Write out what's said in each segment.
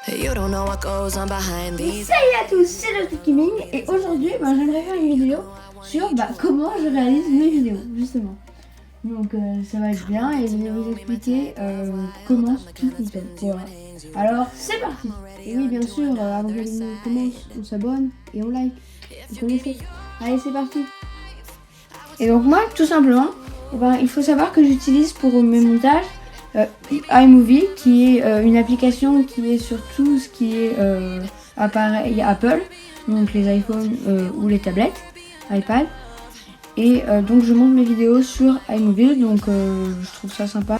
Salut à tous, c'est le Gaming et aujourd'hui j'aimerais faire une vidéo sur comment je réalise mes vidéos justement. Donc ça va être bien et je vais vous expliquer comment tout fonctionne. Voilà. Alors c'est parti. Et oui bien sûr, avant que la vidéo commence, on s'abonne et on like. Vous connaissez. Allez c'est parti. Et donc moi tout simplement, il faut savoir que j'utilise pour mes montages iMovie, qui est une application qui est sur tout ce qui est appareil Apple, donc les iPhones ou les tablettes, iPad. Et donc je monte mes vidéos sur iMovie, donc je trouve ça sympa.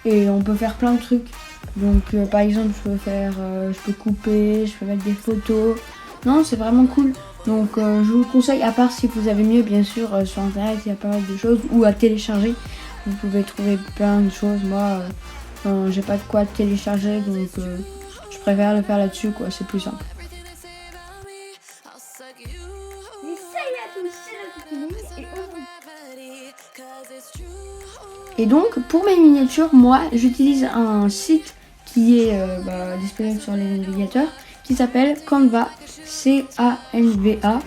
Et on peut faire plein de trucs. Donc par exemple je peux couper, je peux mettre des photos. Non, c'est vraiment cool. Donc je vous le conseille, à part si vous avez mieux bien sûr sur internet, il y a pas mal de choses, ou à télécharger. Vous pouvez trouver plein de choses. Moi, j'ai pas de quoi télécharger, donc je préfère le faire là-dessus, quoi. C'est plus simple. Et donc, pour mes miniatures, moi, j'utilise un site qui est disponible sur les navigateurs, qui s'appelle Canva, C-A-N-V-A.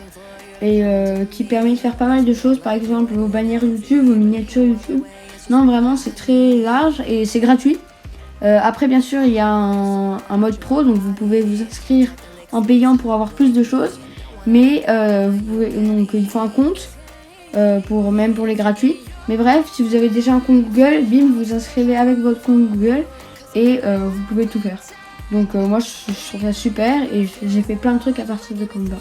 Et qui permet de faire pas mal de choses, par exemple vos bannières YouTube, vos miniatures YouTube. Non, vraiment c'est très large et c'est gratuit. Après bien sûr il y a un mode pro, donc vous pouvez vous inscrire en payant pour avoir plus de choses. Mais donc il faut un compte, même pour les gratuits. Mais bref, si vous avez déjà un compte Google, bim, vous inscrivez avec votre compte Google et vous pouvez tout faire. Donc moi je trouve ça super et j'ai fait plein de trucs à partir de Canva.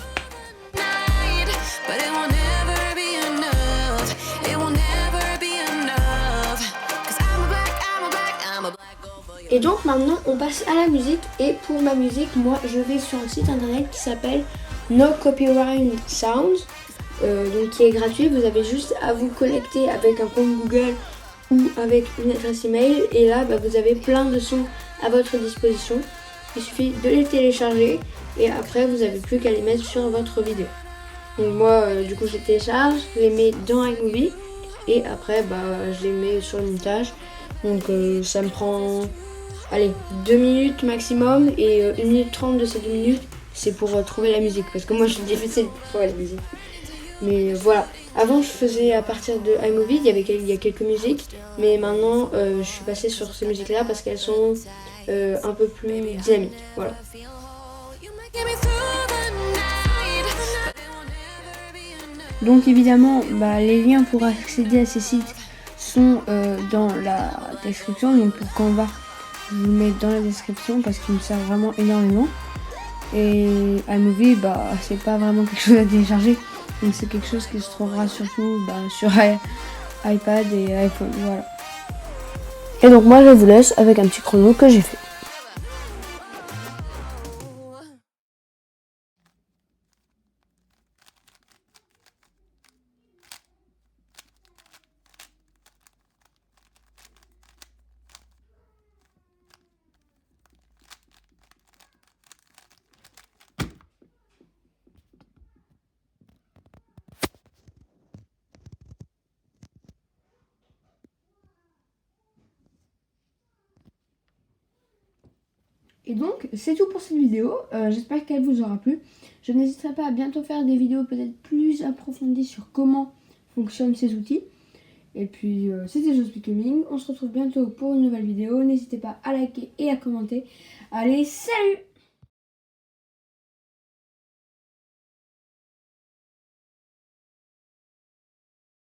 Et donc maintenant on passe à la musique, et pour ma musique moi je vais sur un site internet qui s'appelle No Copyright Sounds, donc qui est gratuit. Vous avez juste à vous connecter avec un compte Google ou avec une adresse email, et là vous avez plein de sons à votre disposition. Il suffit de les télécharger et après vous n'avez plus qu'à les mettre sur votre vidéo. Donc moi du coup je les télécharge, je les mets dans iMovie et après je les mets sur le montage. Donc ça me prend 2 minutes maximum, et 1 minute 30 de ces 2 minutes c'est pour trouver la musique, parce que moi je suis difficile pour trouver la musique. Mais voilà, avant je faisais à partir de iMovie, il y a quelques musiques, mais maintenant je suis passée sur ces musiques là parce qu'elles sont un peu plus dynamiques. Voilà. Donc évidemment les liens pour accéder à ces sites sont dans la description, donc pour Canva je vous le mets dans la description parce qu'il me sert vraiment énormément. Et iMovie c'est pas vraiment quelque chose à télécharger, donc c'est quelque chose qui se trouvera surtout sur iPad et iPhone, voilà. Et donc moi je vous laisse avec un petit chrono que j'ai fait. Et donc c'est tout pour cette vidéo, j'espère qu'elle vous aura plu. Je n'hésiterai pas à bientôt faire des vidéos peut-être plus approfondies sur comment fonctionnent ces outils. Et puis c'était Just Becoming, on se retrouve bientôt pour une nouvelle vidéo. N'hésitez pas à liker et à commenter. Allez, salut!